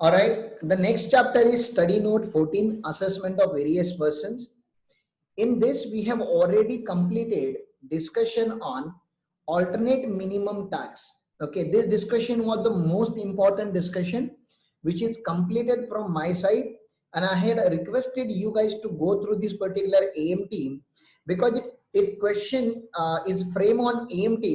All right, the next chapter is study note 14, assessment of various persons. In this, we have already completed discussion on alternate minimum tax. Okay, this discussion was the most important discussion which is completed from my side, and I had requested you guys to go through this particular AMT, because if question is frame on AMT,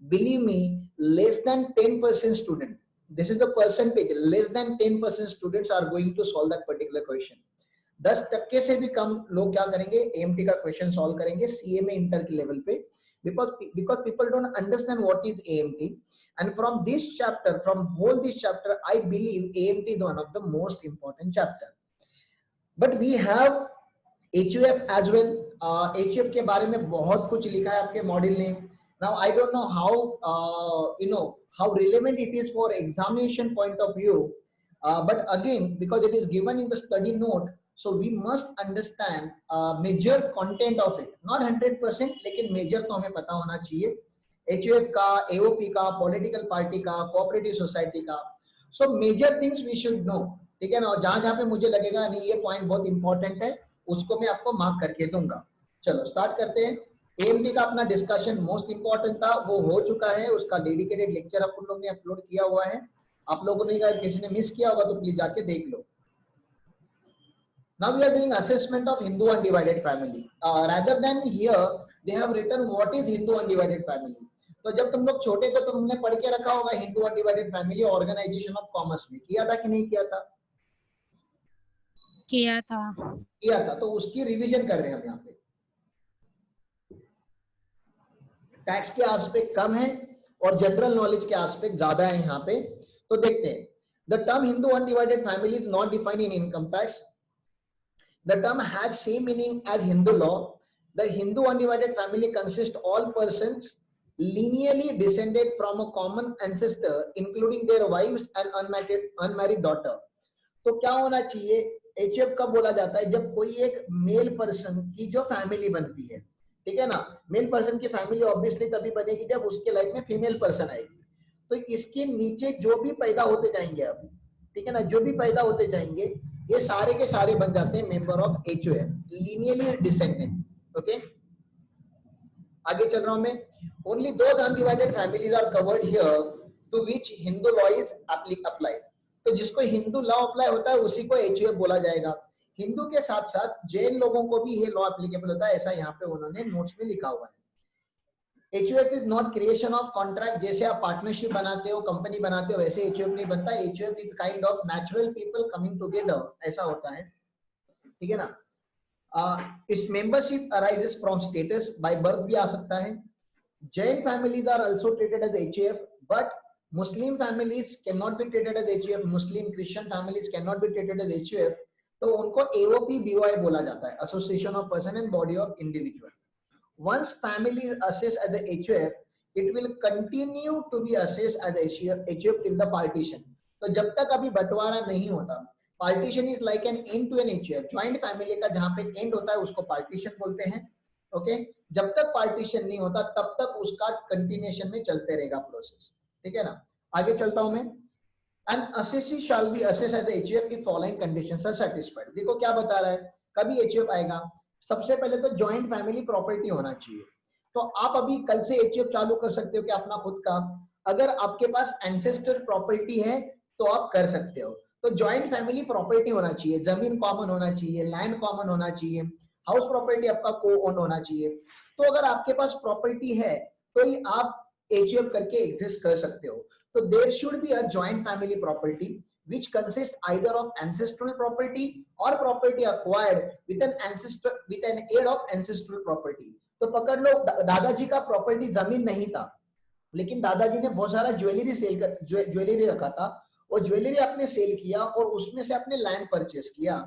believe me, less than 10% student, this is the percentage, less than 10% students are going to solve that particular question. 10% से भी कम लोग क्या करेंगे, AMT का question solve करेंगे CA में inter के level पे, because people don't understand what is AMT, and from this chapter, from whole this chapter, I believe AMT is one of the most important chapter. But we have HUF as well. HUF के बारे में बहुत कुछ लिखा है आपके module ने. Now I don't know how how relevant it is for examination point of view, but again, because it is given in the study note, so we must understand major content of it. Not 100%, लेकिन major तो हमें पता होना चाहिए. HUF का, AOP का, political party का, cooperative society का. So major things we should know. ठीक है ना. और जहां जहां पे मुझे लगेगा नहीं ये पॉइंट बहुत इंपॉर्टेंट है, उसको मैं आपको मार्क करके दूंगा. चलो स्टार्ट करते हैं. AMT का अपना डिस्कशन मोस्ट इंपॉर्टेंट था, वो हो चुका है. उसका डेडिकेटेड लेक्चर अपन लोग ने अपलोड किया हुआ है. आप लोगों ने अगर किसी ने मिस किया होगा तो प्लीज जाके देख लो. Now we are doing assessment of Hindu undivided family. Rather than here, they have written what is Hindu undivided family. तो जब तुम लोग छोटे थे तो तुमने पढ़ के रखा होगा Hindu undivided family organisation of commerce में. किया था कि नहीं किया था? किया था. तो उसकी रिवीजन कर रहे हैं हम यहाँ पे. टैक्स के एस्पेक्ट कम है और जनरल नॉलेज के एस्पेक्ट ज्यादा है यहाँ पे. तो देखते हैं. The term Hindu undivided family is not defined in income tax. The term has same meaning as Hindu law. The Hindu undivided family consists all persons lineally descended from a common ancestor, including their wives and unmarried daughter. तो क्या होना चाहिए? HF कब बोला जाता है? जब कोई एक मेल पर्सन की जो फैमिली बनती है, ठीक है ना. मेल पर्सन की फैमिली ऑब्वियसली तभी बनेगी जब उसके लाइफ में फीमेल पर्सन आएगी. तो इसके नीचे जो भी पैदा होते जाएंगे अब, ठीक है ना, जो भी पैदा होते जाएंगे ये सारे के सारे बन जाते हैं member of HUF, linearly descendant. Okay, आगे चल रहा हूं मैं. Only those undivided families are covered here to which Hindu law is applied. तो जिसको हिंदू लॉ अप्लाई होता है उसी को HUF बोला जाएगा. हिंदू के साथ साथ जैन लोगों को भी ये लॉ एप्लीकेबल होता है, ऐसा यहाँ पे उन्होंने नोट्स में लिखा हुआ है. HUF is not creation of contract. जैसे आप पार्टनरशिप बनाते हो, कंपनी बनाते हो, वैसे HUF नहीं बनता. HUF is kind of natural people coming together, ऐसा होता है. ठीक है ना. इस membership arises from status, by birth भी आ सकता है. Jain families are also treated as HUF, but Muslim families can not be treated as HUF. Muslim Christian families can not be treated as HUF. तो उनको AOP BOI बोला जाता है, association of person and body of individual. Once family is assessed as a HUF, it will continue to be assessed as a HUF till the partition. तो जब तक अभी बंटवारा नहीं होता, partition is like an end to an HUF. Joint family का जहाँ पे end होता है उसको partition बोलते हैं. ओके, जब तक partition नहीं होता तब तक उसका continuation में चलते रहेगा प्रोसेस. ठीक है ना. आगे चलता हूँ मैं. An assessee shall be assessed as a HUF if following conditions are satisfied. देखो क्या बता रहा है, कभी HUF आएगा. सबसे पहले तो जॉइंट फैमिली प्रॉपर्टी होना चाहिए. तो आप अभी कल से HUF चालू कर सकते हो कि अपना खुद का. अगर आपके पास एंसेस्टर प्रॉपर्टी है तो आप कर सकते हो. तो जॉइंट फैमिली प्रॉपर्टी होना चाहिए, जमीन कॉमन होना चाहिए, लैंड कॉमन होना चाहिए, हाउस प्रॉपर्टी आपका को ओन होना चाहिए. तो अगर आपके पास प्रॉपर्टी है तो ही आप HUF करके एग्जिस्ट कर सकते हो. तो there should be a joint family property which consists either of ancestral property or property acquired with an heir of ancestral property. तो पकड़ लो दादाजी का प्रॉपर्टी जमीन नहीं था, लेकिन दादाजी ने बहुत सारा ज्वेलरी रखा था, वो ज्वेलरी आपने सेल किया और उसमें से आपने लैंड परचेस किया,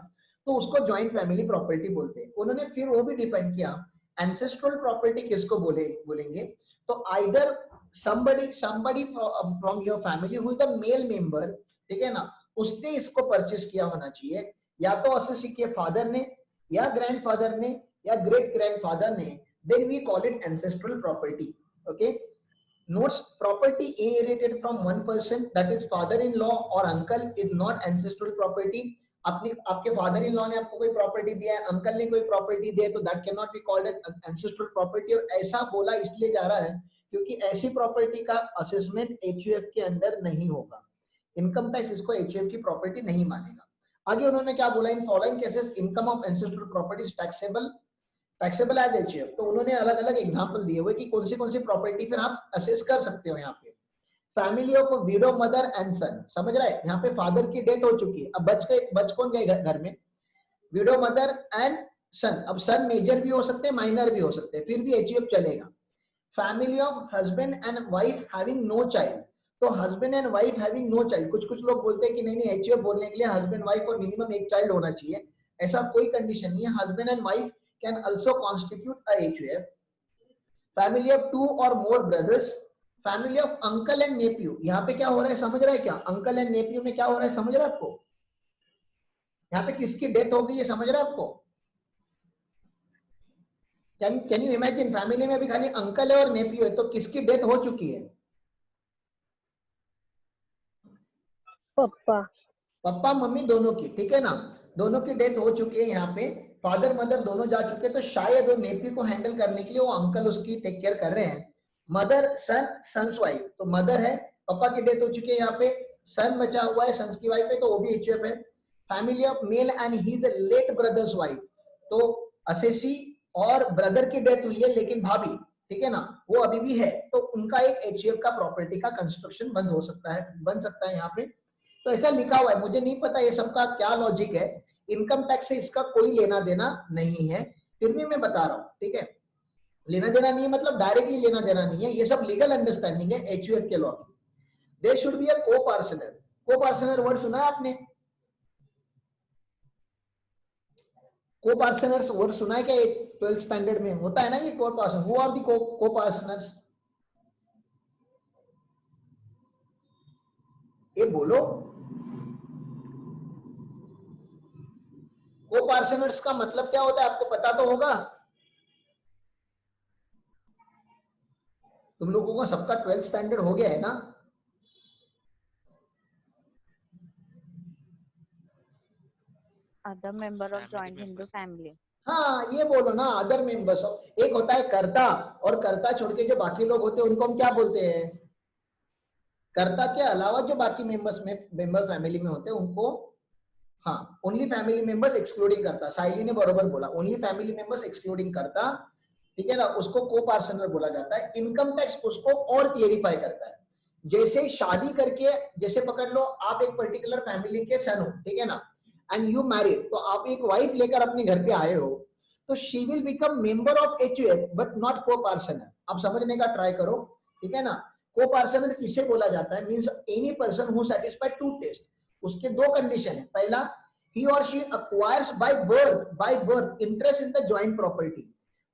तो उसको जॉइंट फैमिली प्रॉपर्टी बोलते हैं. उन्होंने फिर वो भी डिफाइन किया एंसेस्ट्रल प्रॉपर्टी किसको बोलेंगे. तो either somebody from your family who is the male member, ठीक है ना, उसने इसको परचेस किया होना चाहिए, या तो असेसी के फादर ने या ग्रैंडफादर ने या ग्रेट ग्रैंडफादर ने. Then we call it ancestral property. Okay, notes property inherited from one person, that is father-in-law or uncle, is not ancestral property. अपनी आपके फादर इन लॉ ने आपको कोई प्रॉपर्टी दिया है, अंकल ने कोई प्रॉपर्टी दी है, तो that can not be called as ancestral property. और ऐसा बोला इसलिए जा रहा है क्योंकि ऐसी प्रॉपर्टी का असेसमेंट एचयूएफ के अंदर नहीं होगा, इनकम टैक्स इसको एचयूएफ की प्रॉपर्टी नहीं मानेगा। आगे उन्होंने क्या बोला, in following cases income of ancestral property taxable as HUF. तो उन्होंने अलग अलग एग्जांपल दिए हुए कि कौन सी प्रॉपर्टी फिर आप असेस कर सकते हो। यहाँ पे family of widow mother and son, समझ रहा है, यहाँ पे फादर की डेथ हो चुकी है, अब बच कौन गए घर में, विडो मदर एंड सन। अब सन मेजर भी हो सकते हैं, माइनर भी हो सकते हैं, फिर भी एचयूएफ चलेगा। Family of husband and wife having no child, तो husband and wife having no child, कुछ लोग बोलते हैं कि नहीं एचयूएफ बोलने के लिए हस्बैंड वाइफ और मिनिमम एक चाइल्ड होना चाहिए, ऐसा कोई कंडीशन नहीं है, husband and wife can also constitute a HUF. Family of 2 और more brothers, family of uncle and nephew, यहाँ पे क्या हो रहा है समझ रहा है क्या, अंकल एंड नेफ्यू में क्या हो रहा है समझ रहा है आपको, यहाँ पे किसकी डेथ हो गई है समझ रहा है आपको, कैन यू इमेजिन, फैमिली में अभी खाली अंकल है और नेफ्यू है, तो किसकी डेथ हो चुकी है, पापा मम्मी दोनों की, ठीक है ना, दोनों की डेथ हो चुकी है, यहाँ पे फादर मदर दोनों जा चुके हैं, तो शायद वो नेफ्यू को हैंडल करने के लिए वो अंकल उसकी टेक केयर कर रहे हैं। मदर सन सन्स वाइफ, तो मदर है, पापा की डेथ हो चुकी है, यहाँ पे सन बचा हुआ है, सन्स की वाइफ है, तो वो भी एचयूएफ है। Family of male and his late brother's wife, तो असेसी और ब्रदर की डेथ हुई है लेकिन भाभी, ठीक है ना, वो अभी भी है, तो उनका एक एचयूएफ का प्रॉपर्टी का कंस्ट्रक्शन बन सकता है यहाँ पे। तो ऐसा लिखा हुआ है, मुझे नहीं पता ये सबका क्या लॉजिक है, इनकम टैक्स से इसका कोई लेना देना नहीं है, फिर भी मैं बता रहा हूँ, ठीक है, लेना देना नहीं है मतलब डायरेक्टली लेना देना नहीं है, ये सब लीगल अंडरस्टैंडिंग है एचयूएफ के लॉ की। They should be a coparcener, coparcener word सुना है आपने, को-पार्सनर्स वर्ड सुना है क्या, 12th स्टैंडर्ड में होता है ना ये को-पार्सनर, हु आर द को-पार्सनर्स, ये बोलो, को-पार्सनर्स का मतलब क्या होता है आपको पता तो होगा, तुम लोगों का सबका 12th स्टैंडर्ड हो गया है ना, other member of joint Hindu family, हाँ ये बोलो ना, अदर मेंबर्स ऑफ, एक होता है कर्ता, और कर्ता छोड़ के जो बाकी लोग होते हैं उनको हम क्या बोलते हैं, कर्ता के अलावा जो बाकी मेंबर फैमिली में होते हैं उनको, हाँ ओनली फैमिली मेंबर्स एक्सक्लूडिंग करता, साइली ने बरोबर बोला, ओनली फैमिली मेंबर्स एक्सक्लूडिंग करता, ठीक है ना, उसको को-पार्सनर बोला जाता है। इनकम टैक्स उसको और क्लेरिफाई करता है, जैसे शादी करके, जैसे पकड़ लो आप एक पर्टिकुलर फैमिली के सन हो, ठीक है ना, एंड यू मैरिड, तो आप एक वाइफ लेकर अपने घर पे आए हो, तो she will become member of HUF but not coparcener. आप समझने का ट्राई करो, ठीक है ना, को-पार्सनर किसे बोला जाता है, means any person who satisfy to test, उसके दो कंडीशन है, पहला he or she acquires by birth interest in the joint property,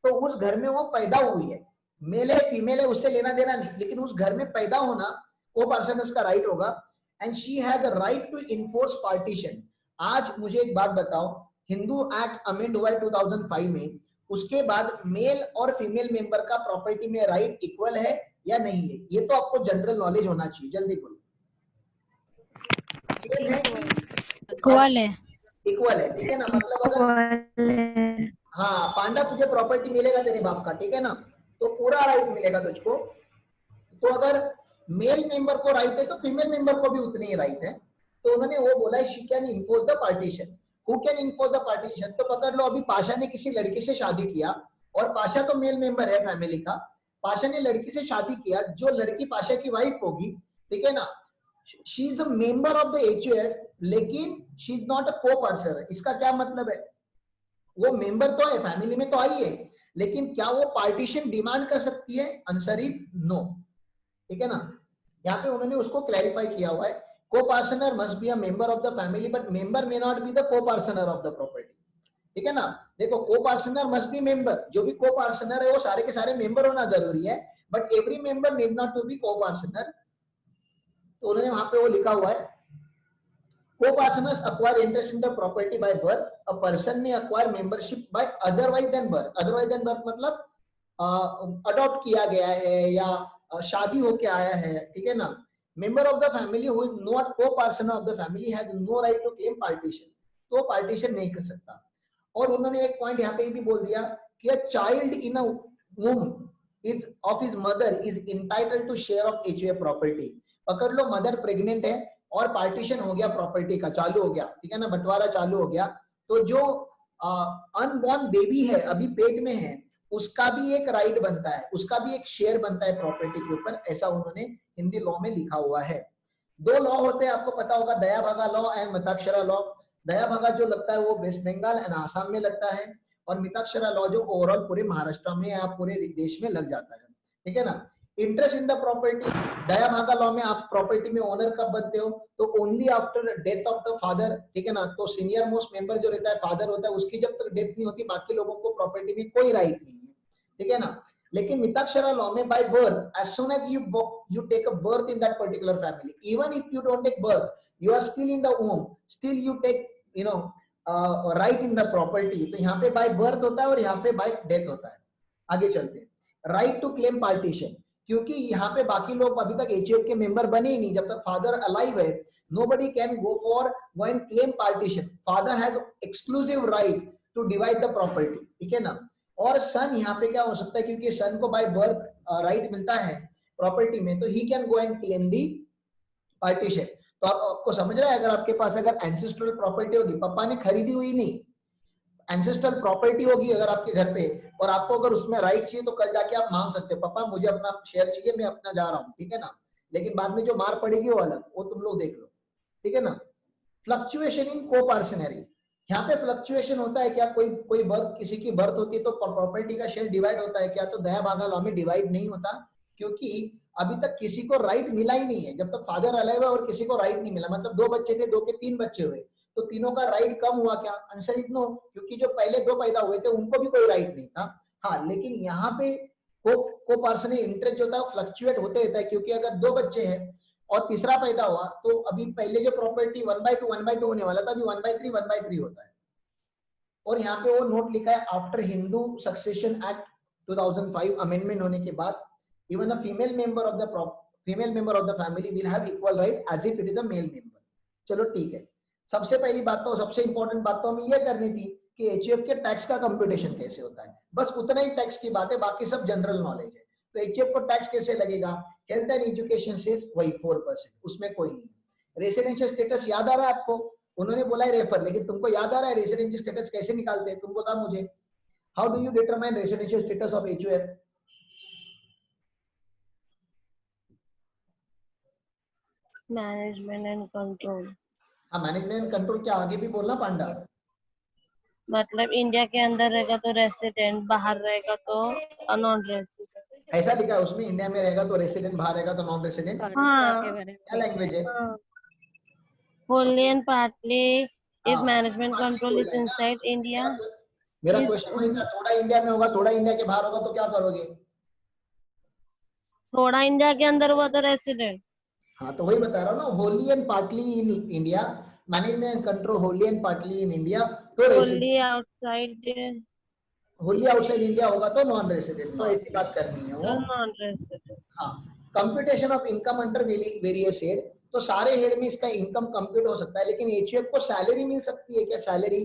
तो उस घर में वो पैदा हुई है, मेल है फीमेल है उससे लेना देना नहीं, लेकिन उस घर में पैदा होना को-पार्सनर्स का राइट होगा, and she has a right to enforce partition. आज मुझे एक बात बताओ, हिंदू एक्ट अमेंड हुआ है 2005 में, उसके बाद मेल और फीमेल मेंबर का प्रॉपर्टी में राइट इक्वल है या नहीं है, ये तो आपको जनरल नॉलेज होना चाहिए, जल्दी बोलो, सेम है कि इक्वल है, इक्वल है, ठीक है ना, मतलब अगर हाँ पांडा तुझे प्रॉपर्टी मिलेगा तेरे बाप का, ठीक है ना, तो पूरा राइट मिलेगा तुझको, तो अगर मेल मेंबर को राइट है तो फीमेल मेंबर को भी उतनी ही राइट है, तो उन्होंने वो बोला she can enforce the partition. Who can enforce the partition, तो पकड़ लो अभी पाशा ने किसी लड़की से शादी किया, और पाशा तो मेल मेंबर है फैमिली का, पाशा ने लड़की से शादी किया, जो लड़की पाशा की वाइफ होगी, ठीक है ना, she is a member of the HUF, लेकिन शी इज नॉट अ को-पार्सनर। इसका क्या मतलब है, वो मेंबर तो है, फैमिली में तो आई है, लेकिन क्या वो पार्टीशन डिमांड कर सकती है, आंसर इज नो, ठीक है ना, यहाँ पे उन्होंने उसको क्लैरिफाई किया हुआ है, coparcener must be a member of the family but member may not be the coparcener of the property, ठीक है ना, देखो को-पार्सनर मस्ट बी मेंबर, जो भी को-पार्सनर है वो सारे के सारे मेंबर होना जरूरी है, but every member need not to be coparcener, तो उन्होंने वहां पे वो लिखा हुआ है, co-partners acquire interest in the property by birth, a person may acquire membership by otherwise than birth, otherwise than birth मतलब अडॉप्ट किया गया है या शादी होके आया है, ठीक है ना, member of the family who is not coparcener of the family has no right to claim partition, तो पार्टीशन नहीं कर सकता। और उन्होंने एक पॉइंट यहाँ पे भी बोल दिया कि a child in a womb is of his mother is entitled to share of HUF property. पकड़ लो, मदर प्रेग्नेंट है और पार्टीशन हो गया प्रॉपर्टी का, चालू हो गया, ठीक है ना, बंटवारा चालू हो गया, तो जो अनबॉर्न बेबी है, अभी पेट में है, उसका भी एक राइट बनता है, उसका भी एक शेयर बनता है प्रॉपर्टी के ऊपर, ऐसा उन्होंने हिंदी लॉ में लिखा हुआ है। दो लॉ होते हैं, आपको पता होगा, दया भागा लॉ एंड मिताक्षरा लॉ। दया भागा जो लगता है वो वेस्ट बंगाल एंड आसाम में लगता है, और मिताक्षरा लॉ जो ओवरऑल पूरे महाराष्ट्र में या पूरे देश में लग जाता है, ठीक है ना। इंटरेस्ट इन द प्रॉपर्टी, दया भागा लॉ में आप प्रॉपर्टी में ओनर कब बनते हो, तो only after death of the father, ठीक है ना, तो सीनियर मोस्ट मेंबर जो रहता है फादर होता है, उसकी जब तक डेथ नहीं होती बाकी लोगों को प्रॉपर्टी में कोई राइट नहीं है, ठीक है ना। लेकिन मिताक्षरा लॉ में by birth, as soon as you take a birth in that particular family, even if you don't take birth, you are still in the womb, still you take, you know, right in the property। तो यहाँ पे by birth होता है और यहाँ पे bye death होता है। आगे चलते हैं, राइट टू क्लेम पार्टीशन, क्योंकि यहाँ पे बाकी लोग अभी तक एचयूएफ के मेंबर बने ही नहीं, जब तक फादर अलाइव है, nobody can go and claim partition, father has exclusive right to divide the property, ठीक है ना। और सन यहाँ पे क्या हो सकता है, क्योंकि सन को बाय बर्थ राइट मिलता है प्रॉपर्टी में, तो he can go and claim the partition. तो आपको समझ रहा है, अगर आपके पास अगर एंसेस्ट्रल प्रॉपर्टी होगी, पापा ने खरीदी हुई नहीं, एंसेस्ट्रल प्रॉपर्टी होगी अगर आपके घर पे, और आपको अगर उसमें राइट चाहिए, तो कल जाके आप मांग सकते हो, पापा मुझे अपना शेयर चाहिए, मैं अपना जा रहा हूँ, ठीक है ना। लेकिन बाद में जो मार पड़ेगी वो अलग, वो तुम लोग देख लो, ठीक है ना। फ्लक्चुएशन इन को-पार्सनरी, यहाँ पे फ्लक्चुएशन होता है क्या, कोई बर्थ, किसी की बर्थ होती है तो प्रॉपर्टी का शेयर डिवाइड होता है क्या, तो दया भागा लॉ में डिवाइड नहीं होता, क्योंकि अभी तक किसी को राइट मिला ही नहीं है, जब तक फादर अलाइव है और किसी को राइट नहीं मिला, मतलब दो बच्चे थे, दो के तीन बच्चे हुए, तो तीनों का राइट कम हुआ क्या, आंसर इज नो, क्योंकि जो पहले दो पैदा हुए थे उनको भी कोई राइट नहीं था। हाँ, लेकिन यहाँ पे को पर्सनल इंटरेस्ट जो था फ्लक्चुएट होते रहता है, क्योंकि अगर दो बच्चे हैं और तीसरा पैदा हुआ, तो अभी पहले जो प्रॉपर्टी 1/2 होने वाला था, अभी 1/3 होता है। और यहाँ पे वो नोट लिखा है, after Hindu succession act 2005 amendment होने के बाद, even a female member of the family will have equal right as if it is a male member। चलो ठीक है, सबसे पहली बात तो, सबसे इंपॉर्टेंट बात तो हमें ये करनी थी कि एचयूएफ के टैक्स का कंप्यूटेशन कैसे होता है, बस उतना ही टैक्स की बात है, बाकी सब जनरल नॉलेज है। तो एचयूएफ को टैक्स कैसे लगेगा, हेल्थ एंड एजुकेशन से वही 4%, उसमें कोई नहीं। रेसिडेंशियल स्टेटस याद आ रहा है आपको, उन्होंने बोला है रेफर, लेकिन तुमको याद आ रहा है रेसिडेंशियल स्टेटस कैसे निकालते हैं, तुम बता मुझे, how do you determine residential status of HUF? Management and control. हाँ, मैनेजमेंट कंट्रोल, क्या आगे भी बोलना पांडा? मतलब इंडिया के अंदर रहेगा तो रेसिडेंट, बाहर रहेगा तो नॉन रेसिडेंट। ऐसा लिखा है उसमें, इंडिया में रहेगा तो रेसिडेंट, बाहर रहेगा तो नॉन रेसिडेंट। हाँ, क्या लैंग्वेज है? wholly and partly if हाँ, management partly control बोल is रहा है ना। inside India मेरा is क्वेश्चन वही था, थोड़ा इंडिया में होगा थोड़ा इंडिया के बाहर होगा तो क्या करोगे? थोड़ा इंडिया के अंदर हुआ तो रेसिडेंट। हाँ, तो वही बता रहा हूँ ना, Holi and partly in India, management control Holi and partly in India, तो wholly outside Holi outside India होगा तो नॉन रेसिडेंट, तो ऐसी बात करनी है वो। Non resident. हाँ, computation of income under various head, तो सारे हेड में इसका इनकम कंप्यूट हो सकता है, लेकिन एचयूएफ को सैलरी मिल सकती है क्या, सैलरी,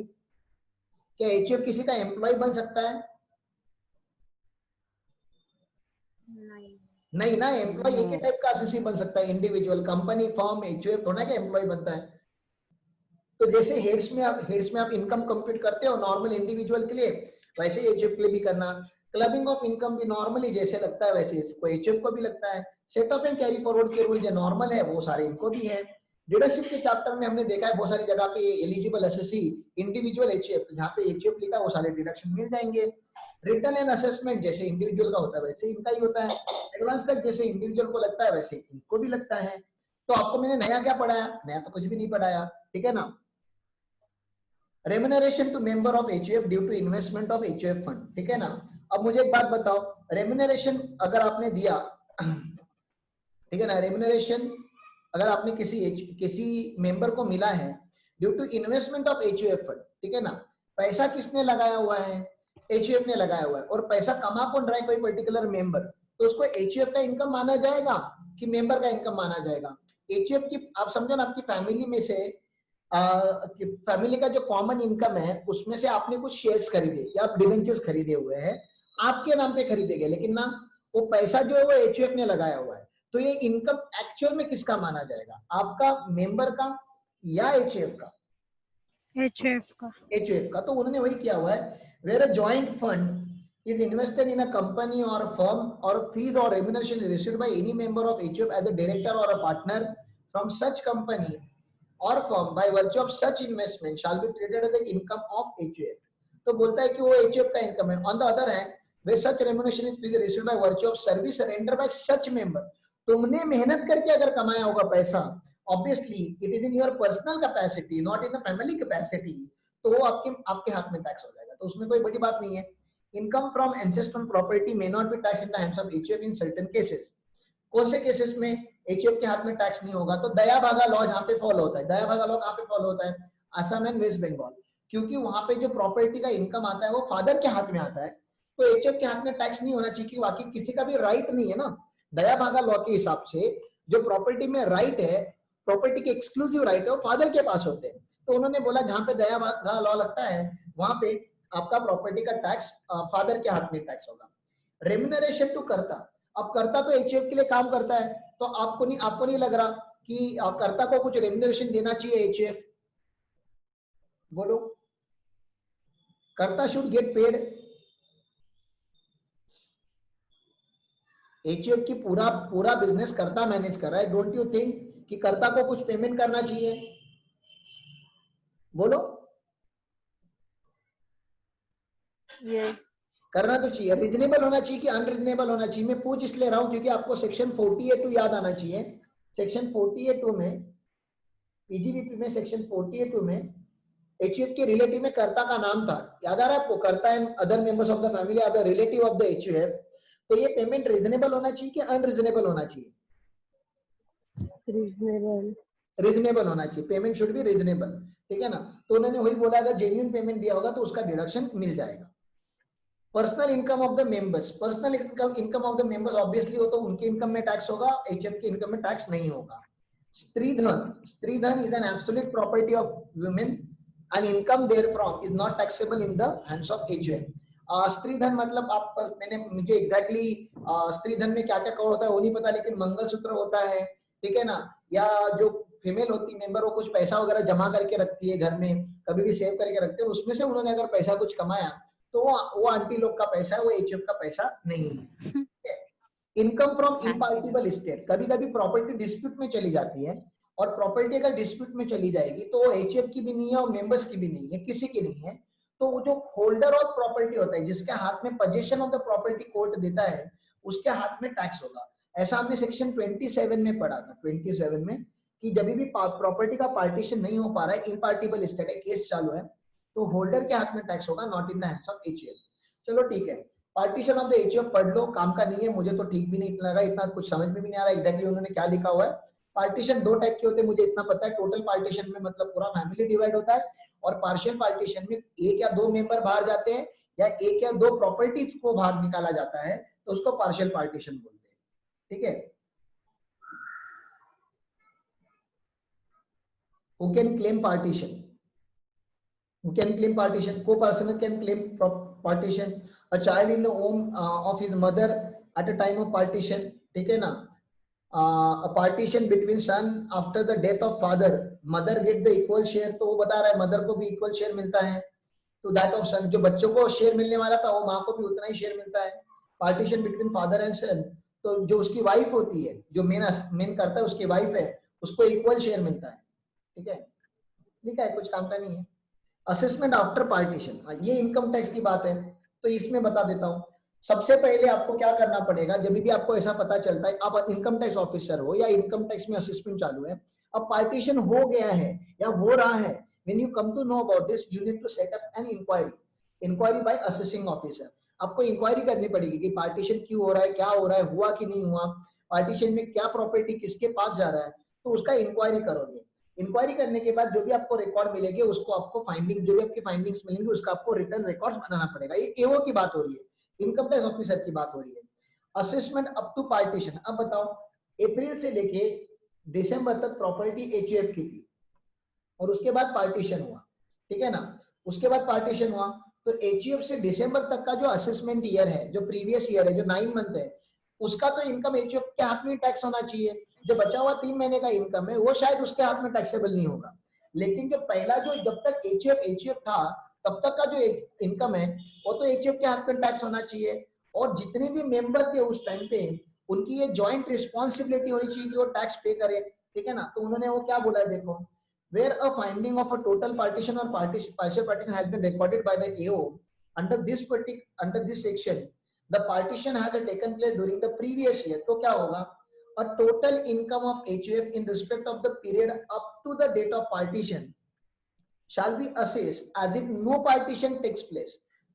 क्या एचयूएफ किसी का एम्प्लॉय बन सकता है? नहीं ना, एम्प्लॉय एक ही टाइप का एसएससी बन सकता है, इंडिविजुअल, कंपनी, फर्म, एचयूएफ थोड़ा क्या एम्प्लॉय बनता है। तो जैसे हेड्स में आप इनकम कंप्यूट करते हो नॉर्मल इंडिविजुअल के लिए, वैसे एचयूएफ के लिए भी करना। क्लबिंग ऑफ इनकम भी नॉर्मली जैसे लगता है वैसे इसको एचयूएफ को भी लगता है। Set of and carry forward के रूल जो नॉर्मल है वो सारे इनको भी है। लीडरशिप के चैप्टर में हमने देखा है बहुत सारी जगह पे एलिजिबल एसएससी, इंडिविजुअल एचयूएफ, जहाँ पे एचयूएफ लिखा है वो सारे डिडक्शन मिल जाएंगे। रिटर्न एंड असेसमेंट जैसे इंडिविजुअल का होता है वैसे इनका ही होता है। एडवांस तक जैसे इंडिविजुअल को लगता है वैसे इनको भी लगता है। तो आपको मैंने नया क्या पढ़ाया? नया तो कुछ भी नहीं पढ़ाया, ठीक है ना। Remuneration to member of HUF due to investment of HUF fund, ठीक है ना। अब मुझे एक बात बताओ, रेम्यूनरेशन अगर आपने दिया, ठीक है ना, रेम्यूनरेशन अगर आपने किसी मेंबर को मिला है due to investment of HUF fund, ठीक है ना, पैसा किसने लगाया हुआ है? एचयूएफ ने लगाया हुआ है। और पैसा कमा कौन रहा है? कोई पर्टिकुलर मेंबर, तो उसको एचयूएफ का इनकम माना जाएगा कि मेंबर का इनकम माना जाएगा? एचयूएफ की आप समझो ना, आपकी फैमिली में से फैमिली का जो कॉमन इनकम है उसमें से आपने कुछ शेयर्स खरीदे या आप डिवेंचर्स खरीदे हुए हैं, आपके नाम पे खरीदे गए, लेकिन ना वो पैसा जो है वो एचयूएफ ने लगाया हुआ है, तो ये इनकम एक्चुअल में किसका माना जाएगा? आपका, मेंबर का, या एचयूएफ का? एचयूएफ का। एचयूएफ का। तो उन्होंने वही किया हुआ है, where a joint fund is invested in a company or firm or fees or remuneration is received by any member of HUF as a director or a partner from such company or firm by virtue of such investment shall be treated as the income of HUF. तो बोलता है कि वो HUF का income है. On the other hand, where such remuneration is received by virtue of service rendered by such member, तुमने मेहनत करके अगर कमाया होगा पैसा, obviously it is in your personal capacity, not in the family capacity, तो वो आपके हाथ में टैक्स हो जाएगा. तो उसमें कोई बड़ी बात नहीं है. Income from ancestral property may not be taxed in the hands of HUF in certain cases. कौन से केसेस में HUF के हाथ में टैक्स नहीं होगा? तो दया भागा लॉ यहाँ पे फॉलो होता है. दया भागा लॉ कहाँ पे फॉलो होता है? असम एंड वेस्ट बंगाल. क्योंकि वहां पे जो प्रॉपर्टी का इनकम आता है वो फादर के हाथ में आता है, तो HUF के हाथ में टैक्स नहीं होना चाहिए. बाकी किसी का भी राइट नहीं है ना. दया भागा लॉ के हिसाब से जो प्रॉपर्टी में राइट है, प्रॉपर्टी के एक्सक्लूसिव राइट है, वो फादर के पास होते हैं. तो उन्होंने बोला जहां पे दया भागा लॉ लगता है वहां पे आपका प्रॉपर्टी का टैक्स फादर के हाथ में टैक्स होगा. रेम्यूनरेशन टू कर्ता. अब कर्ता तो एचयूएफ के लिए काम करता है, तो आपको नहीं लग रहा कि कर्ता को कुछ रेम्यूनरेशन देना चाहिए एचयूएफ? बोलो, कर्ता शुड गेट पेड. एचयूएफ की पूरा बिजनेस कर्ता मैनेज कर रहा है. डोंट यू थिंक कि कर्ता को कुछ पेमेंट करना चाहिए? बोलो. Yes. करना तो चाहिए. रीजनेबल होना चाहिए कि अनरीजनेबल होना चाहिए? मैं पूछ इसलिए रहा हूं क्योंकि आपको सेक्शन 48(2) याद आना चाहिए. सेक्शन 48(2) में, पीजीबीपी में सेक्शन 48(2) में एचयूएफ के रिलेटिव में कर्ता का नाम था. याद आ रहा है आपको? Karta and other members of the family are the relative of the HUF. तो ये पेमेंट रीजनेबल होना चाहिए कि अनरीजनेबल होना चाहिए? रीजनेबल. रीजनेबल होना चाहिए. Payment should be reasonable. ठीक है ना? तो उन्होंने वही बोला, अगर जेन्युइन पेमेंट दिया होगा तो उसका डिडक्शन मिल जाएगा. Personal income of the members. Personal income of the members obviously वो तो उनके इनकम में टैक्स होगा, एचएफ के इनकम में टैक्स नहीं होगा. Stridhan is an absolute property of women and income therefrom is not taxable in the hands of HUF. Stridhan मतलब मुझे एग्जैक्टली स्त्रीधन में क्या क्या कवर होता है वो नहीं पता, लेकिन मंगलसूत्र होता है, ठीक है ना, या जो फीमेल होती है मेंबर वो कुछ पैसा वगैरह जमा करके रखती है घर में, कभी भी सेव करके रखते हैं, उसमें से उन्होंने अगर पैसा कुछ कमाया तो वो आंटी लोग का पैसा है, वो एचयूएफ का पैसा नहीं है. Income from इम्पार्टिबल estate. कभी कभी प्रॉपर्टी डिस्प्यूट में चली जाती है, और प्रॉपर्टी अगर डिस्प्यूट में चली जाएगी तो वो एचयूएफ की भी नहीं है और मेंबर्स की भी नहीं है, किसी की नहीं है. तो वो जो होल्डर ऑफ प्रॉपर्टी होता है, जिसके हाथ में position of the property court देता है, उसके हाथ में टैक्स होगा. ऐसा हमने सेक्शन 27 में पढ़ा था. 27 में कि जब भी प्रॉपर्टी का पार्टीशन नहीं हो पा रहा है, इम्पार्टिबल एस्टेट है, केस चालू है, तो होल्डर के हाथ में टैक्स होगा, not in the hands of HUF. चलो ठीक है. पार्टीशन ऑफ द एचयूएफ पढ़ लो, काम का नहीं है, मुझे तो ठीक भी नहीं लगा, इतना कुछ समझ में भी नहीं आ रहा एग्जैक्टली उन्होंने क्या लिखा हुआ है. पार्टीशन दो टाइप के होते हैं, मुझे इतना पता है. टोटल पार्टीशन में मतलब पूरा फैमिली डिवाइड होता है, और पार्शियल पार्टीशन में एक या दो मेंबर बाहर जाते हैं या एक या दो प्रॉपर्टीज को बाहर निकाला जाता है, तो उसको पार्शियल पार्टीशन बोलते हैं. ठीक है. Who can claim partition? Who can claim partition? Co-person can claim partition. A child in the home of his mother at a time of partition. ठीक है ना? A partition between son after the death of father, mother get the equal share. तो वो बता रहा है mother को भी इक्वल शेयर मिलता है. तो that of son, जो बच्चों को शेयर मिलने वाला था वो माँ को भी उतना ही शेयर मिलता है. पार्टीशन बिटवीन फादर एंड सन, तो जो उसकी वाइफ होती है, जो मेन करता है उसकी वाइफ है, उसको इक्वल शेयर मिलता है. ठीक है. लिखा है, कुछ काम का नहीं है. असेसमेंट आफ्टर पार्टीशन, ये इनकम टैक्स की बात है, तो इसमें बता देता हूं. सबसे पहले आपको क्या करना पड़ेगा, जब भी आपको ऐसा पता चलता है, आप इनकम टैक्स ऑफिसर हो या इनकम टैक्स में असेसमेंट चालू है, अब पार्टीशन हो गया है या हो रहा है, when you come to know about this, you need to set up an inquiry by assessing officer. आपको इंक्वायरी करनी पड़ेगी कि पार्टीशन क्यों हो रहा है, क्या हो रहा है, हुआ कि नहीं हुआ, पार्टीशन में क्या प्रॉपर्टी किसके पास जा रहा है, तो उसका इंक्वायरी करोगे. इंक्वायरी करने के बाद जो भी आपको रिकॉर्ड मिलेंगे, उसको आपको फाइंडिंग, जो भी आपकी फाइंडिंग्स मिलेंगी उसका आपको रिटर्न रिकॉर्ड्स बनाना पड़ेगा. ये एओ की बात हो रही है, इनकम टैक्स ऑफिसर की बात हो रही है. Assessment up to partition. अब बताओ, अप्रैल से लेके दिसंबर तक प्रॉपर्टी एचयूएफ की थी और उसके बाद पार्टीशन हुआ, ठीक है ना, उसके बाद पार्टीशन हुआ, तो एचयूएफ से दिसंबर तक का जो असेसमेंट ईयर है, जो प्रीवियस ईयर है, जो 9 मंथ है, उसका तो इनकम एचयूएफ के हाथ में टैक्स होना चाहिए। जो बचा हुआ 3 महीने का इनकम है वो शायद उसके हाथ में टैक्सेबल नहीं होगा, लेकिन जो पहला जो जब तक एचयूएफ था तब तक का जो इनकम है वो तो एचयूएफ के हाथ में टैक्स होना चाहिए। और जितने भी मेंबर थे उस टाइम पे उनकी ये जॉइंट रिस्पॉन्सिबिलिटी होनी चाहिए कि वो टैक्स पे करे, ठीक है ना। तो उन्होंने वो क्या बोला है देखो, where a finding of a total partition or partial partition has been recorded by the AO under this section, the partition has taken place during the previous year, तो क्या होगा, a total income of HUF in respect of the period up to the date of partition shall be assessed as if no partition takes place।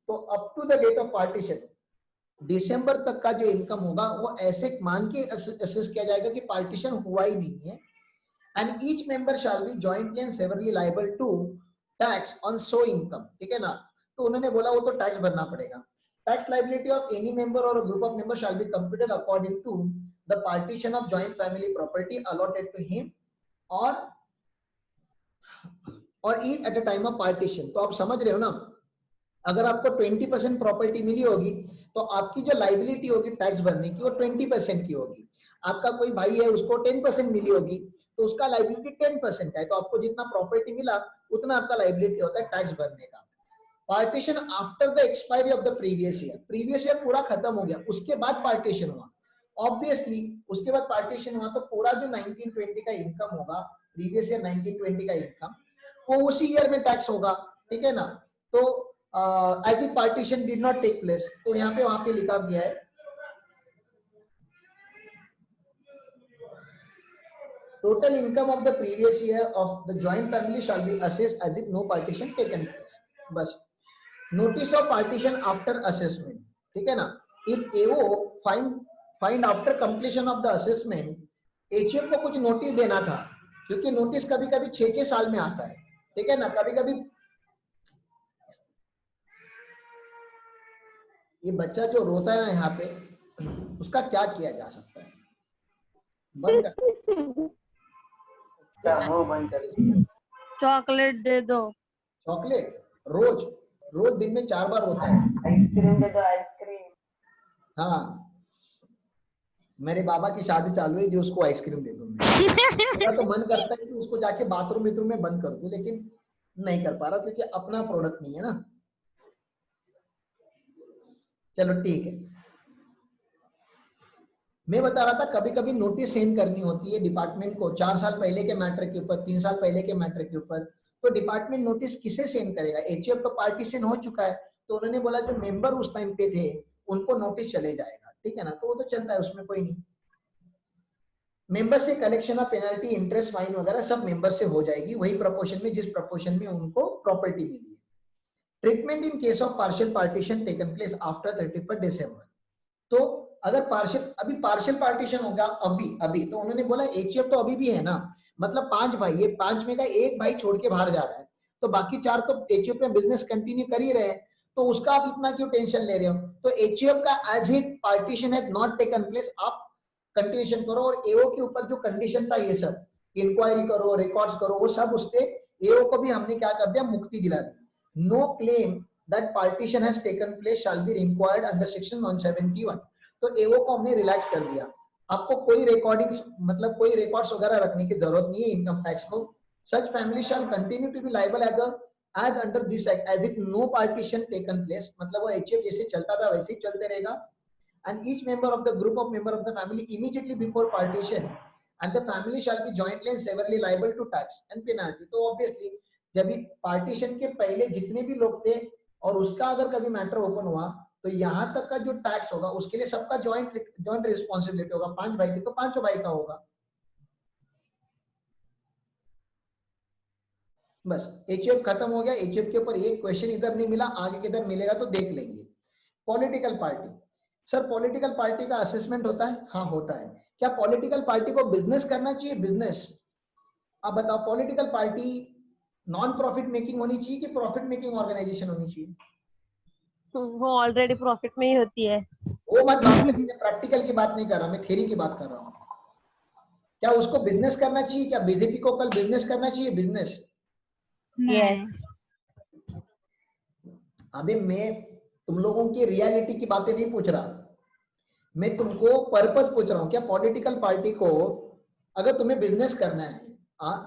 तो up to the date of partition दिसंबर तक का जो income होगा वो ऐसे मान के assess किया जाएगा कि पार्टीशन हुआ ही नहीं है। And each member shall be jointly and severally liable to tax on so income, ठीक है ना। तो उन्होंने बोला वो तो टैक्स भरना पड़ेगा। Tax liability of any member or a group of members shall be computed according to the partition of joint family property allotted to him or each at a time of partition। तो आप समझ रहे हो ना, अगर आपको 20% property मिली होगी तो आपकी जो लाइबिलिटी होगी टैक्स भरने की वो 20% की होगी। आपका कोई भाई है उसको 10% मिली होगी तो उसका लाइबिलिटी 10% है, तो आपको जितना प्रॉपर्टी मिला उतना आपका लाइबिलिटी होता है टैक्स भरने का। Partition after the expiry of the previous year पूरा खत्म हो गया, उसके बाद पार्टीशन हुआ, ऑब्वियसली उसके बाद पार्टीशन हुआ तो पूरा जो 1920 का इनकम होगा, प्रीवियस ईयर 1920 का इनकम, वो उसी ईयर में टैक्स होगा, ठीक है ना। तो as the partition did not take place, तो यहाँ पे वहां पे लिखा गया है total income of the previous year of the joint family shall be assessed as if no partition taken place। बस notice of partition after assessment, ठीक है ना। if AO find after completion of the assessment, HF को कुछ notice देना था, क्योंकि notice कभी कभी 6-6 साल में आता है, ठीक है ना। कभी कभी ये बच्चा जो रोता है ना यहाँ पे, उसका क्या किया जा सकता है, बंद कर, चॉकलेट दे दो। चॉकलेट रोज दिन में 4 बार रोता है। आइसक्रीम दे दो, आइसक्रीम। हाँ, मेरे बाबा की शादी चालू है जो उसको आइसक्रीम दे दूं। मेरा तो मन करता है कि उसको जाके बाथरूम में बंद कर दूं, लेकिन नहीं कर पा रहा क्योंकि अपना प्रोडक्ट नहीं है ना। चलो ठीक है, मैं बता रहा था कभी कभी नोटिस सेंड करनी होती है डिपार्टमेंट को 4 साल पहले के मैटर के ऊपर, 3 साल पहले के मैटर के ऊपर, तो डिपार्टमेंट नोटिस किसे सेंड करेगा। एचयूएफ तो पार्टीशन हो चुका है, तो उन्होंने बोला जो मेंबर उस टाइम पे थे उनको नोटिस चले जाएगा, ठीक है ना। तो वो तो चलता है, उसमें कोई नहीं। मेंबर से collection of penalty, interest, fine वगैरह सब मेंबर से हो जाएगी, वही प्रोपोर्शन में जिस प्रोपोर्शन में उनको प्रॉपर्टी मिली है। Treatment in case of partial partition taken place after 31 दिसंबर। तो अगर पार्शियल पार्टीशन होगा अभी तो उन्होंने बोला एचयूएफ तो अभी भी है ना, मतलब 5 भाई, ये 5 में का एक भाई छोड़ के बाहर जा रहा है, तो बाकी 4 तो एचयूएफ में बिजनेस कंटिन्यू कर ही रहे हैं, तो उसका आप इतना क्यों टेंशन ले रहे हो। तो एचयूएफ का as it partition has not taken place, आप कंटिन्यूएशन करो। और एओ के ऊपर जो कंडीशन था, ये सब इंक्वायरी करो, रिकॉर्ड्स करो, वो सब उसके एओ को भी हमने क्या कर दिया, मुक्ति दिला दी। No claim that partition has taken place shall be required under section 171। तो एओ को हमने रिलैक्स कर दिया, आपको कोई रिकॉर्डिंग्स मतलब कोई रिकॉर्ड्स वगैरह रखने की जरूरत नहीं है इनकम टैक्स को। Such family shall continue to be liable as under this act as if no partition taken place, मतलब वो एचएफ जैसे चलता था वैसे ही चलते रहेगा। And each member of the group of member of the family immediately before partition and the family shall be jointly and severally liable to tax and penalty। तो obviously जब पार्टीशन के पहले जितने भी लोग थे और उसका अगर कभी मैटर ओपन हुआ तो यहाँ तक का जो टैक्स होगा उसके लिए सबका जॉइंट रिस्पॉन्सिबिलिटी होगा। 5 भाई थे तो 5 भाई का होगा। बस एचएफ खत्म हो गया। एचएफ के ऊपर एक क्वेश्चन इधर नहीं मिला, आगे किधर मिलेगा तो देख लेंगे। Political party, sir political party का असेसमेंट होता है? हाँ होता है। क्या पॉलिटिकल पार्टी को बिजनेस करना चाहिए? बिजनेस, आप बताओ political party non profit making होनी चाहिए कि प्रॉफिट मेकिंग ऑर्गेनाइजेशन होनी चाहिए? वो ऑलरेडी प्रॉफिट में ही होती है। वो मत बात करिए, प्रैक्टिकल की बात नहीं कर रहा मैं, थ्योरी की बात कर रहा हूँ। क्या उसको बिजनेस करना चाहिए? क्या बीजेपी को कल बिजनेस करना चाहिए? बिजनेस? यस। अभी मैं तुम लोगों की रियलिटी की बातें नहीं पूछ रहा, मैं तुमको पर्पस पूछ रहा हूँ। क्या पॉलिटिकल पार्टी को अगर तुम्हें बिजनेस करना है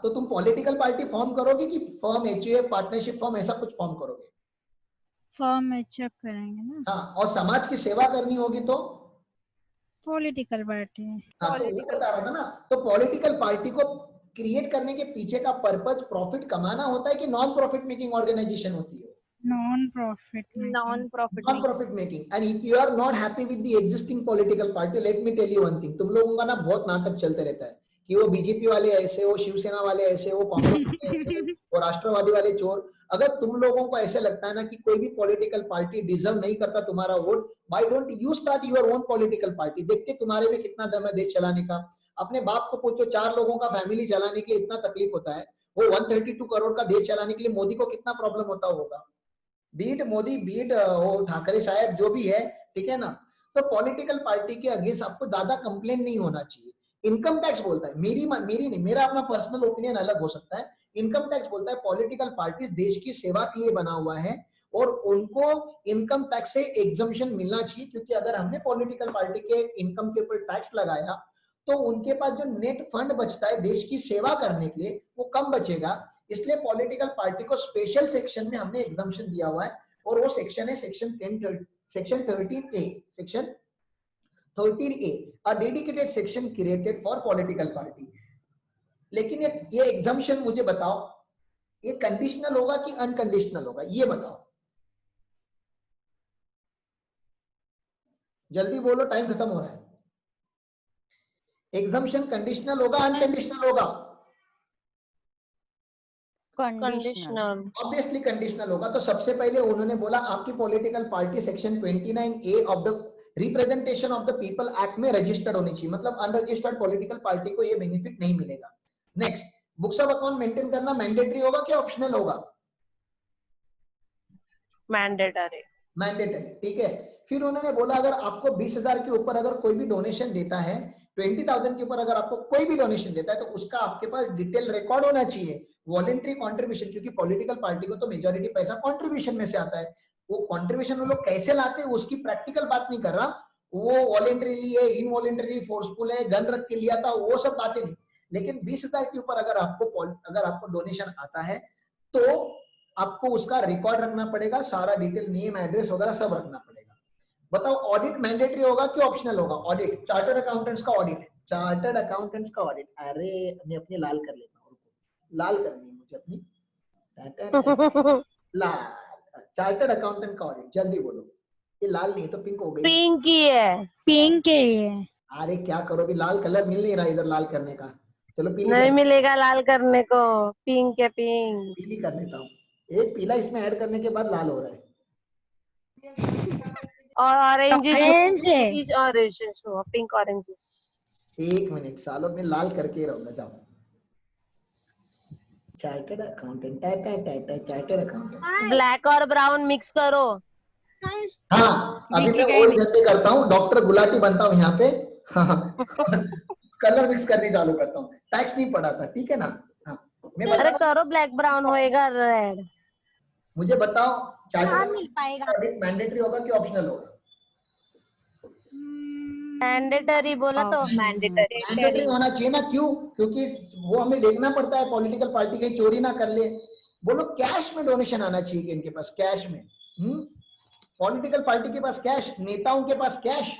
तो तुम पॉलिटिकल पार्टी फॉर्म करोगे कि फर्म, एचयूएफ, पार्टनरशिप फॉर्म, ऐसा कुछ फॉर्म करोगे? फॉर्म एचएफ करेंगे ना। हाँ, और समाज की सेवा करनी होगी तो पॉलिटिकल पार्टी। हाँ, तो वो बता रहा था ना, तो पॉलिटिकल पार्टी को क्रिएट करने के पीछे का पर्पस प्रॉफिट कमाना होता है कि नॉन प्रॉफिट मेकिंग ऑर्गेनाइजेशन होती है? Non profit. Non profit. Non profit making. And if you are not happy with the existing political party, let me tell you one thing, तुम लोगों का ना बहुत नाटक चलते रहता है कि वो बीजेपी वाले ऐसे, वो शिवसेना वाले ऐसे, वो कांग्रेस वाले ऐसे, वो राष्ट्रवादी वाले चोर। अगर तुम लोगों को ऐसे लगता है ना कि कोई भी पॉलिटिकल पार्टी डिजर्व नहीं करता तुम्हारा vote, why don't you start your own political party? देखते तुम्हारे में कितना दम है देश चलाने का। अपने बाप को पूछो, 4 लोगों का फैमिली चलाने के लिए इतना तकलीफ होता है, वो 132 करोड़ का देश चलाने के लिए मोदी को कितना प्रॉब्लम होता होगा? बीट मोदी, बीट वो ठाकरे साहब, जो भी है, ठीक है ना। तो पॉलिटिकल पार्टी के अगेंस्ट आपको ज्यादा कंप्लेन नहीं होना चाहिए। इनकम टैक्स बोलता है, मेरी नहीं, मेरा अपना पर्सनल ओपिनियन अलग हो सकता है। इनकम टैक्स बोलता है पॉलिटिकल पार्टी देश की सेवा के लिए बना हुआ है और उनको इनकम टैक्स से एग्जम्पशन मिलना चाहिए, क्योंकि अगर हमने पॉलिटिकल पार्टी के इनकम के ऊपर टैक्स लगाया तो उनके पास जो नेट फंड बचता है देश की सेवा करने के लिए वो कम बचेगा। इसलिए पॉलिटिकल पार्टी को स्पेशल सेक्शन में हमने एग्जम्पशन दिया हुआ है और वो सेक्शन है section 13A, section 13A, a dedicated section created for political party। लेकिन ये एग्जम्पशन मुझे बताओ, ये कंडीशनल होगा कि अनकंडीशनल होगा, ये बताओ जल्दी बोलो, टाइम खत्म हो रहा है। एग्जम्पशन कंडीशनल होगा अनकंडीशनल होगा? कंडीशनल। ऑब्वियसली कंडीशनल होगा। तो सबसे पहले उन्होंने बोला आपकी political party section 29A of the representation of the people act में रजिस्टर्ड होनी चाहिए, मतलब अनरजिस्टर्ड पॉलिटिकल पार्टी को ये बेनिफिट नहीं मिलेगा। Next, books of account maintain करना मैंडेटरी होगा क्या ऑप्शनल होगा? मैंडेटरी। मैंडेटरी, ठीक है। फिर उन्होंने बोला अगर आपको 20,000 के ऊपर अगर कोई भी डोनेशन देता है, 20,000 के ऊपर अगर आपको कोई भी डोनेशन देता है तो उसका आपके पास डिटेल रिकॉर्ड होना चाहिए। वॉलेंट्री कॉन्ट्रीब्यूशन, क्योंकि पॉलिटिकल पार्टी को तो मेजोरिटी पैसा कॉन्ट्रीब्यूशन में से आता है। वो कॉन्ट्रीब्यूशन वो लोग कैसे लाते हैं उसकी प्रैक्टिकल बात नहीं कर रहा, वो वॉलेंट्रीली है, इनवॉलेंट्रीली, फोर्सफुल है, गन रख के लिया था, वो सब बातें नहीं। लेकिन 20,000 के ऊपर अगर आपको डोनेशन आता है तो आपको उसका रिकॉर्ड रखना पड़ेगा, सारा डिटेल, नेम, एड्रेस वगैरह सब रखना पड़ेगा। बताओ ऑडिट मैंडेटरी होगा कि ऑप्शनल होगा? ऑडिट, चार्टर्ड अकाउंटेंट्स का ऑडिट है, चार्टर्ड अकाउंटेंट्स का ऑडिट। अरे मैं अपनी लाल कर लेता हूँ, लाल करनी है मुझे अपनी, लाल, चार्टर्ड अकाउंटेंट का ऑडिट। जल्दी बोलो, ये लाल नहीं तो पिंक हो गई। पिंक ही है। पिंक है। अरे क्या करो, भी लाल कलर मिल नहीं रहा इधर लाल करने का। चलो पीली नहीं कर, मिलेगा लाल करने को, पिंक है पिंक। पीली कर लेता हूँ। एक पीला इसमें ऐड करने के बाद लाल हो रहा है। और ऑरेंज ऑरेंज है। Is orange, pink orange. एक मिनट सालों में लाल करके ही रहूंगा। जाओ, chartered accountant, chartered accountant, black और ब्राउन मिक्स करो। हाँ अभी मैं और जल्दी करता हूँ, डॉक्टर गुलाटी बनता हूँ यहाँ पे। कलर मिक्स करने चालू करता हूँ, टैक्स नहीं पड़ा था, ठीक है ना। हाँ, मैं अरे बता, करो, ब्लैक ब्राउन होएगा रेड। मुझे बताओ चार्टर्ड मिल पाएगा। ऑडिट मैंडेटरी होगा कि ऑप्शनल होगा? मैंडेटरी बोला तो मैंडेटरी। मैंडेटरी होना चाहिए ना, क्यों? क्योंकि वो हमें देखना पड़ता है पॉलिटिकल पार्टी कहीं चोरी ना कर ले। बोलो कैश में डोनेशन आना चाहिए कि इनके पास कैश में? पॉलिटिकल पार्टी के पास कैश, नेताओं के पास कैश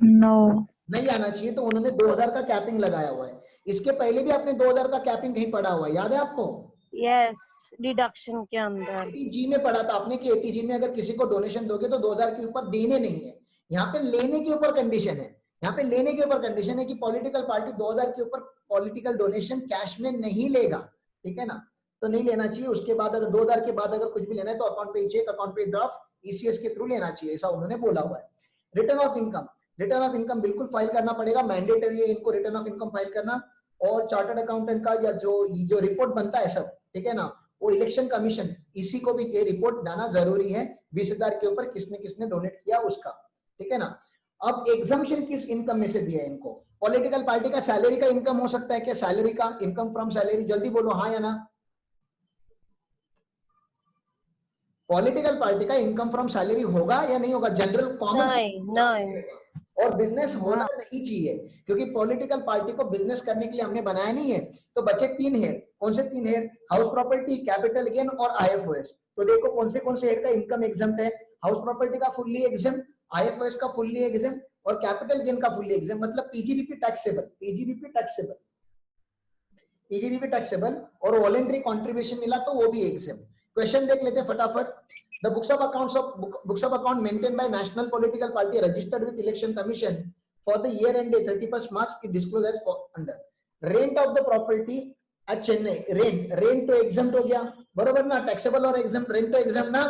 नो नहीं आना चाहिए। तो उन्होंने 2000 का कैपिंग लगाया हुआ है। इसके पहले भी आपने 2000 का कैपिंग कहीं पढ़ा हुआ है, याद है आपको? यस, डिडक्शन के अंदर। एटीजी में पढ़ा था आपने कि एटीजी में अगर किसी को डोनेशन दोगे तो 2000 के ऊपर देने नहीं है। यहाँ पे लेने के ऊपर कंडीशन है, यहाँ पे लेने के ऊपर कंडीशन है कि पॉलिटिकल पार्टी 2000 के ऊपर पॉलिटिकल डोनेशन कैश में नहीं लेगा, ठीक है ना। तो नहीं लेना चाहिए। उसके बाद अगर 2000 के बाद अगर कुछ भी लेना है तो अकाउंट पे चेक, अकाउंट पे ड्राफ्ट, ईसीएस के थ्रू लेना चाहिए, ऐसा उन्होंने बोला हुआ है। Return of income, return of income बिल्कुल फाइल करना पड़ेगा, मैंडेटरी है इनको रिटर्न ऑफ इनकम फाइल करना। और चार्टर्ड अकाउंटेंट का या जो रिपोर्ट बनता है सब, ठीक है ना, वो इलेक्शन कमीशन इसी को भी ये रिपोर्ट जाना जरूरी है, 20,000 के ऊपर किसने किसने डोनेट किया उसका, ठीक है ना। अब एग्जम्पशन किस इनकम में से दिया है इनको? पॉलिटिकल पार्टी का सैलरी का इनकम हो सकता है क्या? सैलरी का इनकम फ्रॉम सैलरी, जल्दी बोलो हाँ या ना। पॉलिटिकल पार्टी का इनकम फ्रॉम सैलरी होगा या नहीं होगा? जनरल कॉमन नहीं। और बिजनेस होना नहीं चाहिए, क्योंकि पॉलिटिकल पार्टी को बिजनेस करने के लिए हमने बनाया नहीं है। तो बचे 3 हेड, कौन से 3 head? House property, capital gain और आईएफओएस। तो देखो कौन से हेड का इनकम एग्जम्प्ट है? हाउस प्रॉपर्टी का फुल्ली एग्जम्प्ट, आईएफओएस का फुल्ली एग्जम्प्ट और कैपिटल गेन का फुल्ली एग्जम्प्ट, मतलब PGBP taxable, PGBP taxable, PGBP taxable. और वॉलंटरी कंट्रीब्यूशन मिला तो वो भी एग्जम्प्ट। क्वेश्चन देख लेते हैं फटाफट। The books of account maintained by national political party registered with election commission for the year ended 31st March is disclosed as under. Rent of the property at Chennai, rent to exempt हो गया, बरोबर ना? taxable और exempt, rent to exempt ना?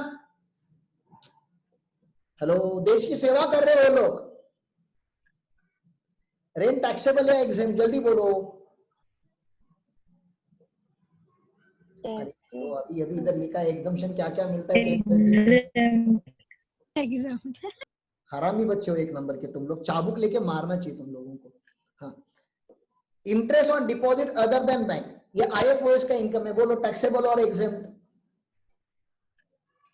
Hello, देश की सेवा कर रहे हो लोग। rent taxable या exempt, जल्दी बोलो। अरे तो अभी इधर लिखा है एग्जम्पशन क्या क्या मिलता है। एग्जाम हरामी बच्चे हो एक नंबर के तुम लोग, चाबुक लेके मारना चाहिए तुम लोगों को। हाँ, interest on deposit other than bank, ये आईएफओएस का इनकम है, बोलो टैक्सेबल और एग्जेम्प्ट?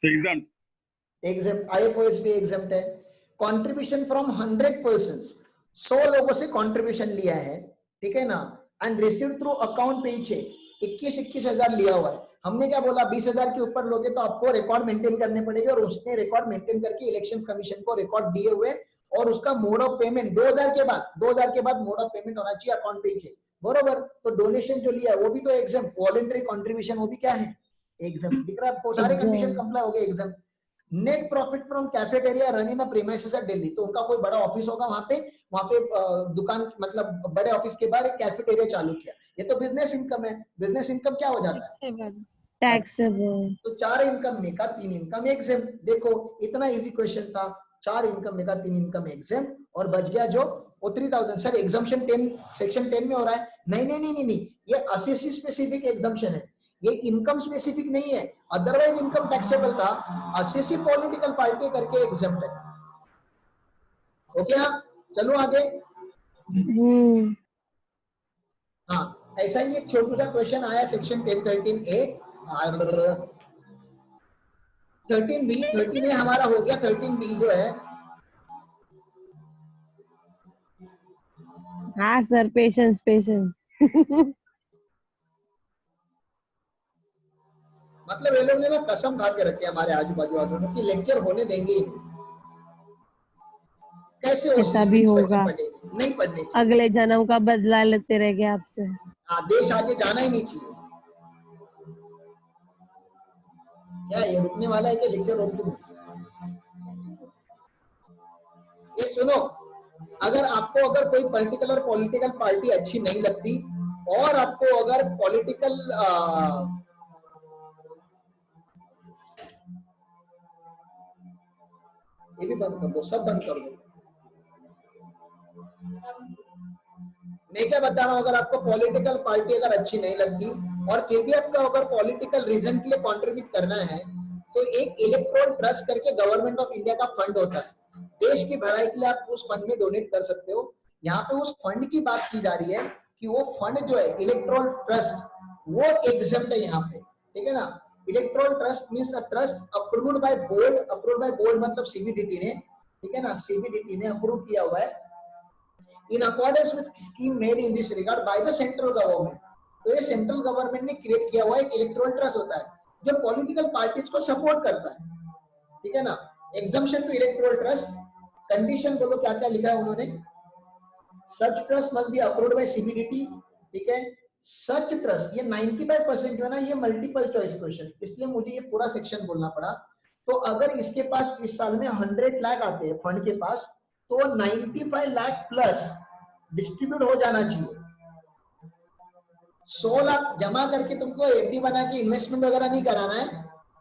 एग्जेम्प्ट, एग्जेम्प्ट, आईएफओएस भी एग्जेम्प्ट है। कंट्रीब्यूशन फ्रॉम 100%, 100 लोगों से कंट्रीब्यूशन लिया है, ठीक है ना, एंड रिसीव थ्रू अकाउंट पे चेक, 21,000 लिया हुआ है। हमने क्या बोला? 20,000 के ऊपर लोगे तो आपको रिकॉर्ड मेंटेन करने पड़ेगा, और उसने रिकॉर्ड मेंटेन करके इलेक्शन कमीशन को रिकॉर्ड दिए हुए, और उसका मोड ऑफ पेमेंट 2000 के बाद मोड ऑफ पेमेंट होना चाहिए अकाउंट पे ही, बरोबर। तो डोनेशन जो लिया है वो भी तो एग्जाम, वॉलंटरी कंट्रीब्यूशन वो भी क्या है? एग्जाम। दिख रहा है आपको? सारे कंडीशन कंप्लाई हो गए, exam. Net profit from cafeteria run in premises at Delhi, तो उनका कोई बड़ा ऑफिस होगा वहां पे दुकान, मतलब बड़े ऑफिस के बाहर एक कैफेटेरिया चालू किया, ये तो बिजनेस इनकम है। बिजनेस इनकम क्या हो जाता है? टैक्सेबल। तो 4 इनकम में का 3 इनकम एग्जेम। देखो इतना इजी क्वेश्चन था, 4 इनकम में का 3 इनकम एग्जेम, और बच गया जो वो 3000। सर एग्जाम्पशन 10 सेक्शन 10 में हो रहा है? नहीं, ये असेसी स्पेसिफिक एग्जाम्पशन है, ये इनकम स्पेसिफिक नहीं है। अदरवाइज इनकम टैक्सेबल था, असेसी पॉलिटिकल पार्टी करके एग्जाम्प्ट है। ओके, हाँ चलो आगे। हाँ, ऐसा ही एक छोटा सा क्वेश्चन आया सेक्शन 10 13A, 13B, 13A हमारा हो गया, 13B जो है, हाँ सर, पेशेंस। मतलब ये लोग ने ना कसम खा के रखे हमारे आजू बाजू वालों ने कि लेक्चर होने देंगे ही नहीं। कैसे हो? ऐसा भी होगा, नहीं पढ़ने चाहिए, अगले जन्म का बदला लेते रहेंगे आपसे। हाँ, देश आगे जाना ही नहीं चाहिए। क्या ये रुकने वाला है कि लेक्चर रोक दूं? ये सुनो, अगर आपको कोई पर्टिकुलर पॉलिटिकल पार्टी अच्छी नहीं लगती, और आपको अगर पॉलिटिकल ये भी बंद कर दो, सब बंद कर दो। मैं क्या बता रहा हूं, अगर आपको पॉलिटिकल पार्टी अगर अच्छी नहीं लगती, और फिर भी आपका अगर पॉलिटिकल रीजन के लिए कंट्रीब्यूट करना है, तो एक इलेक्टोरल ट्रस्ट करके गवर्नमेंट ऑफ इंडिया का फंड होता है, देश की भलाई के लिए आप उस फंड में डोनेट कर सकते हो। यहाँ पे उस फंड की बात की जा रही है कि वो फंड जो है इलेक्टोरल ट्रस्ट, वो एग्जेम्प्ट है यहाँ पे, ठीक है ना। Electoral trust means a trust approved by board मतलब सीबीडीटी ने, ठीक है ना, सीबीडीटी ने अप्रूव किया हुआ है in accordance with scheme made in this regard by the central government। तो ये सेंट्रल गवर्नमेंट ने क्रिएट किया हुआ एक इलेक्टोरल ट्रस्ट होता है जो पॉलिटिकल पार्टीज को सपोर्ट करता है, ठीक है ना। Exemption to electoral trust, condition बोलो क्या क्या लिखा है उन्होंने? Such trust must be approved by CBDT, ठीक है। सच ट्रस्ट, ये 95% जो है ना, ये मल्टीपल चॉइस क्वेश्चन, इसलिए मुझे ये पूरा सेक्शन बोलना पड़ा। तो अगर इसके पास इस साल में 100 लाख आते हैं फंड के पास, तो 95 लाख प्लस डिस्ट्रीब्यूट हो जाना चाहिए। 100 लाख जमा करके तुमको एफडी बना के इन्वेस्टमेंट वगैरह नहीं कराना है।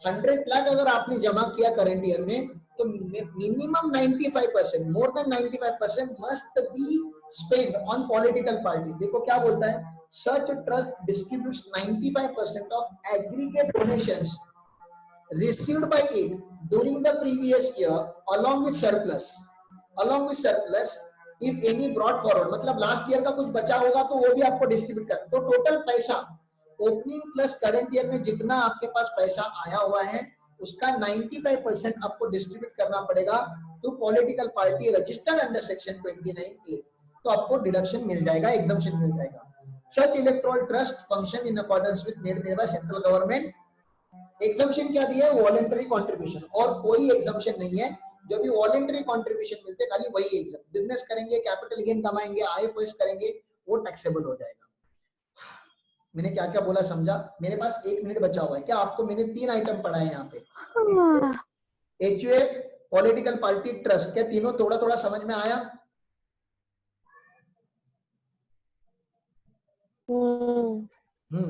100 लाख अगर आपने जमा किया करंट ईयर में, तो minimum 95%, more than 95% must be spend on political party. देखो क्या बोलता है, such trust distributes 95% of aggregate donations received by it during the previous year along with surplus if any brought forward, मतलब last year का कुछ बचा होगा तो वो भी आपको डिस्ट्रीब्यूट कर, तो टोटल पैसा ओपनिंग प्लस करंट ईयर में जितना आपके पास पैसा आया हुआ है उसका 95% आपको डिस्ट्रीब्यूट करना पड़ेगा to political party registered under section 29A, तो आपको डिडक्शन मिल जाएगा, एग्जम्पशन मिल जाएगा। Such electoral trust function in accordance with made by central government. Exemption क्या दिया है? वॉलंटरी कंट्रीब्यूशन, और कोई एग्जम्पशन नहीं है, जो भी वॉलंटरी कंट्रीब्यूशन मिलते हैं खाली वही एग्जाम, बिजनेस करेंगे, कैपिटल गेन कमाएंगे, आईएफओएस करेंगे, वो टैक्सेबल हो जाएगा। मैंने क्या क्या बोला समझा? मेरे पास 1 मिनट बचा हुआ है। क्या आपको मैंने 3 आइटम पढ़ाए यहाँ पे, एचयूएफ, पॉलिटिकल पार्टी, ट्रस्ट, क्या तीनों थोड़ा थोड़ा समझ में आया?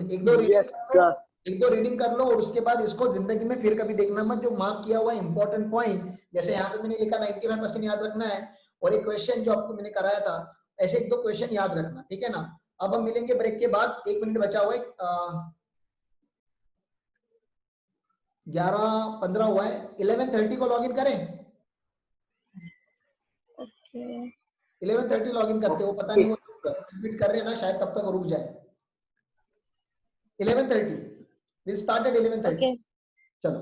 एक दो रीडिंग कर लो और उसके बाद इसको जिंदगी में फिर कभी देखना मत। जो मार्क किया हुआ इंपॉर्टेंट पॉइंट, जैसे यहाँ पे मैंने लिखा 95% याद रखना है, और एक क्वेश्चन जो आपको मैंने कराया था, ऐसे 1-2 क्वेश्चन याद रखना, ठीक है ना। अब हम मिलेंगे ब्रेक के बाद, 1 मिनट बचा हुआ है, 11:15 हुआ है, 11:30 को लॉग इन करें। 11:30 लॉग इन करते हो, पता नहीं वो रिपीट कर रहे हैं ना, शायद तब तक रुक जाए। 11:30 विल स्टार्ट एट 11:30। चलो।